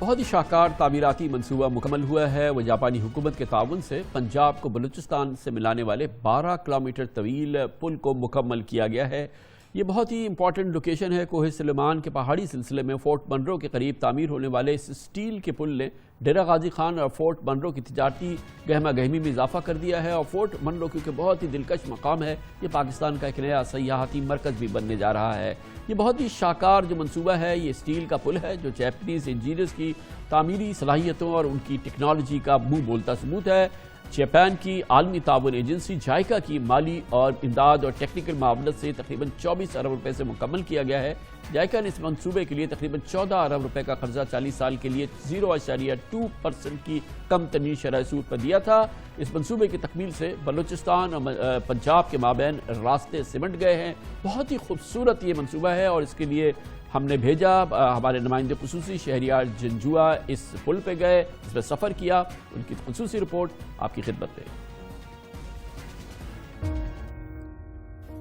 بہت ہی شاہکار تعمیراتی منصوبہ مکمل ہوا ہے۔ وہ جاپانی حکومت کے تعاون سے پنجاب کو بلوچستان سے ملانے والے 12 کلومیٹر طویل پل کو مکمل کیا گیا ہے۔ یہ بہت ہی امپورٹنٹ لوکیشن ہے۔ کوہ سلیمان کے پہاڑی سلسلے میں فورٹ منرو کے قریب تعمیر ہونے والے اس سٹیل کے پل نے ڈیرہ غازی خان اور فورٹ منرو کی تجارتی گہمہ گہمی میں اضافہ کر دیا ہے، اور فورٹ منرو کیونکہ بہت ہی دلکش مقام ہے، یہ پاکستان کا ایک نیا سیاحتی مرکز بھی بننے جا رہا ہے۔ یہ بہت ہی شاہکار جو منصوبہ ہے، یہ سٹیل کا پل ہے جو جاپنیز انجینئرز کی تعمیری صلاحیتوں اور ان کی ٹیکنالوجی کا منہ بولتا ثبوت ہے۔ جاپان کی عالمی تعاون ایجنسی جائکا کی مالی اور امداد اور ٹیکنیکل معاونت سے تقریباً 24 ارب روپے سے مکمل کیا گیا ہے۔ جائکا نے اس منصوبے کے لیے تقریباً 14 ارب روپے کا قرضہ 40 سال کے لیے 0.2% کی کم ترین شرح سود پر دیا تھا۔ اس منصوبے کی تکمیل سے بلوچستان اور پنجاب کے مابین راستے سمٹ گئے ہیں۔ بہت ہی خوبصورت یہ منصوبہ ہے، اور اس کے لیے ہم نے بھیجا ہمارے نمائندے خصوصی شہریار جنجوا اس پل پہ گئے، اس پہ سفر کیا، ان کی خصوصی رپورٹ آپ کی خدمت میں۔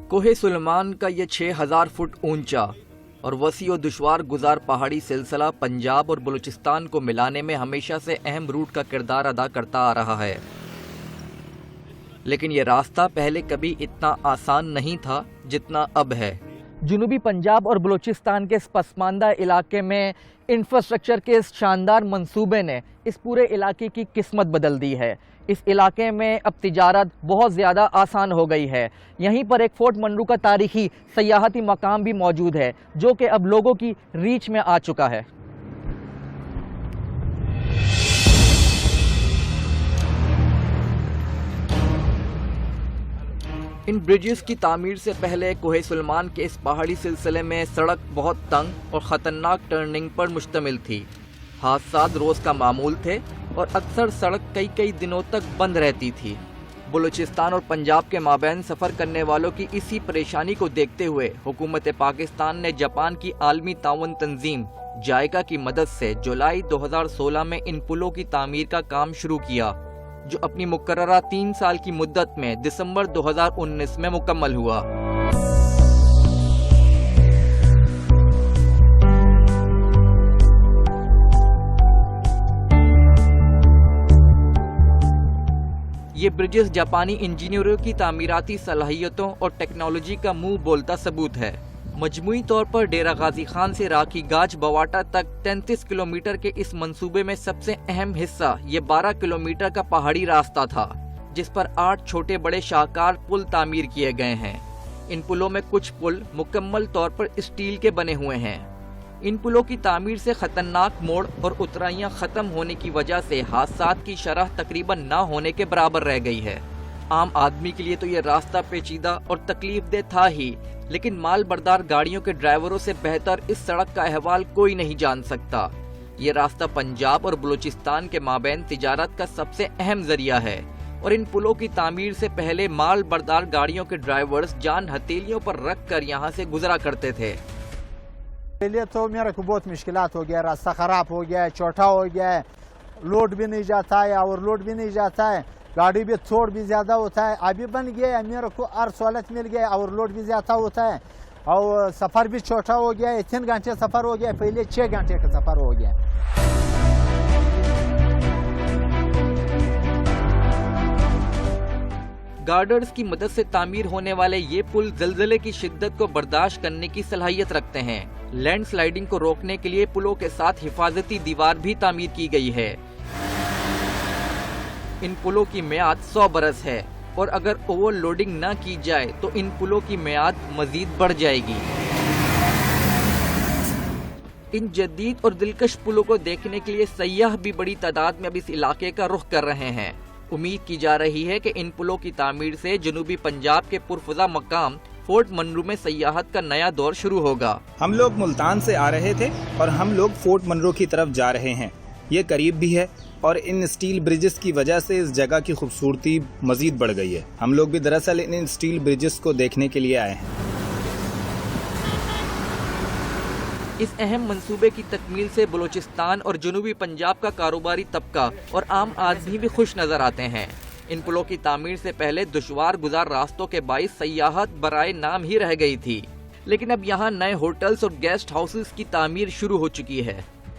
کوہ سلیمان کا یہ 6000 فٹ اونچا اور وسیع و دشوار گزار پہاڑی سلسلہ پنجاب اور بلوچستان کو ملانے میں ہمیشہ سے اہم روٹ کا کردار ادا کرتا آ رہا ہے، لیکن یہ راستہ پہلے کبھی اتنا آسان نہیں تھا جتنا اب ہے۔ جنوبی پنجاب اور بلوچستان کے اس پسماندہ علاقے میں انفراسٹرکچر کے اس شاندار منصوبے نے اس پورے علاقے کی قسمت بدل دی ہے۔ اس علاقے میں اب تجارت بہت زیادہ آسان ہو گئی ہے۔ یہیں پر ایک فورٹ منرو کا تاریخی سیاحتی مقام بھی موجود ہے جو کہ اب لوگوں کی ریچ میں آ چکا ہے۔ ان برجز کی تعمیر سے پہلے کوہ سلیمان کے اس پہاڑی سلسلے میں سڑک بہت تنگ اور خطرناک ٹرننگ پر مشتمل تھی۔ حادثات روز کا معمول تھے اور اکثر سڑک کئی دنوں تک بند رہتی تھی۔ بلوچستان اور پنجاب کے مابین سفر کرنے والوں کی اسی پریشانی کو دیکھتے ہوئے حکومت پاکستان نے جاپان کی عالمی تعاون تنظیم جائکا کی مدد سے جولائی 2016 میں ان پلوں کی تعمیر کا کام شروع کیا، جو اپنی مقررہ 3 سال کی مدت میں دسمبر 2019 میں مکمل ہوا۔ یہ برجز جاپانی انجینئروں کی تعمیراتی صلاحیتوں اور ٹیکنالوجی کا منہ بولتا ثبوت ہے۔ مجموعی طور پر ڈیرہ غازی خان سے راکھی گاج بواٹا تک 33 کلومیٹر کے اس منصوبے میں سب سے اہم حصہ یہ 12 کلومیٹر کا پہاڑی راستہ تھا، جس پر 8 چھوٹے بڑے شاہکار پل تعمیر کیے گئے ہیں۔ ان پلوں میں کچھ پل مکمل طور پر اسٹیل کے بنے ہوئے ہیں۔ ان پلوں کی تعمیر سے خطرناک موڑ اور اترائیاں ختم ہونے کی وجہ سے حادثات کی شرح تقریباً نہ ہونے کے برابر رہ گئی ہے۔ عام آدمی کے لیے تو یہ راستہ پیچیدہ اور تکلیف دہ تھا ہی، لیکن مال بردار گاڑیوں کے ڈرائیوروں سے بہتر اس سڑک کا احوال کوئی نہیں جان سکتا۔ یہ راستہ پنجاب اور بلوچستان کے مابین تجارت کا سب سے اہم ذریعہ ہے، اور ان پلوں کی تعمیر سے پہلے مال بردار گاڑیوں کے ڈرائیورز جان ہتھیلیوں پر رکھ کر یہاں سے گزرا کرتے تھے۔ پہلے تو میرے کو بہت مشکلات ہو گیا، راستہ خراب ہو گیا ہے، چھوٹا ہو گیا ہے، لوڈ بھی نہیں جاتا ہے اور لوڈ بھی نہیں جاتا ہے، گاڑی بھی تھوڑ بھی زیادہ ہوتا ہے۔ ابھی بن گیا ہے، میرے کو ہر سہولت مل گیا اور لوڈ بھی زیادہ ہوتا ہے، اور سفر بھی چھوٹا ہو گیا ہے۔ 3 گھنٹے سفر ہو گیا، پہلے 6 گھنٹے کا سفر ہو گیا۔ گارڈرز کی مدد سے تعمیر ہونے والے یہ پل زلزلے کی شدت کو برداشت کرنے کی صلاحیت رکھتے ہیں۔ لینڈ سلائیڈنگ کو روکنے کے لیے پلوں کے ساتھ حفاظتی دیوار بھی تعمیر کی گئی ہے۔ ان پلوں کی میعاد 100 برس ہے، اور اگر اوور لوڈنگ نہ کی جائے تو ان پلوں کی میعاد مزید بڑھ جائے گی۔ ان جدید اور دلکش پلوں کو دیکھنے کے لیے سیاح بھی بڑی تعداد میں اب اس علاقے کا رخ کر رہے ہیں۔ امید کی جا رہی ہے کہ ان پلوں کی تعمیر سے جنوبی پنجاب کے پرفضا مقام فورٹ منرو میں سیاحت کا نیا دور شروع ہوگا۔ ہم لوگ ملتان سے آ رہے تھے اور ہم لوگ فورٹ منرو کی طرف جا رہے ہیں۔ یہ قریب بھی ہے، اور ان اسٹیل برجز کی وجہ سے اس جگہ کی خوبصورتی مزید بڑھ گئی ہے۔ ہم لوگ بھی دراصل ان اسٹیل برجز کو دیکھنے کے لیے آئے ہیں۔ اس اہم منصوبے کی تکمیل سے بلوچستان اور جنوبی پنجاب کا کاروباری طبقہ اور عام آدمی بھی خوش نظر آتے ہیں۔ ان پلوں کی تعمیر سے پہلے دشوار گزار راستوں کے باعث سیاحت برائے نام ہی رہ گئی تھی، لیکن اب یہاں نئے ہوٹلز اور گیسٹ ہاؤسز کی تعمیر شروع ہو چکی ہے۔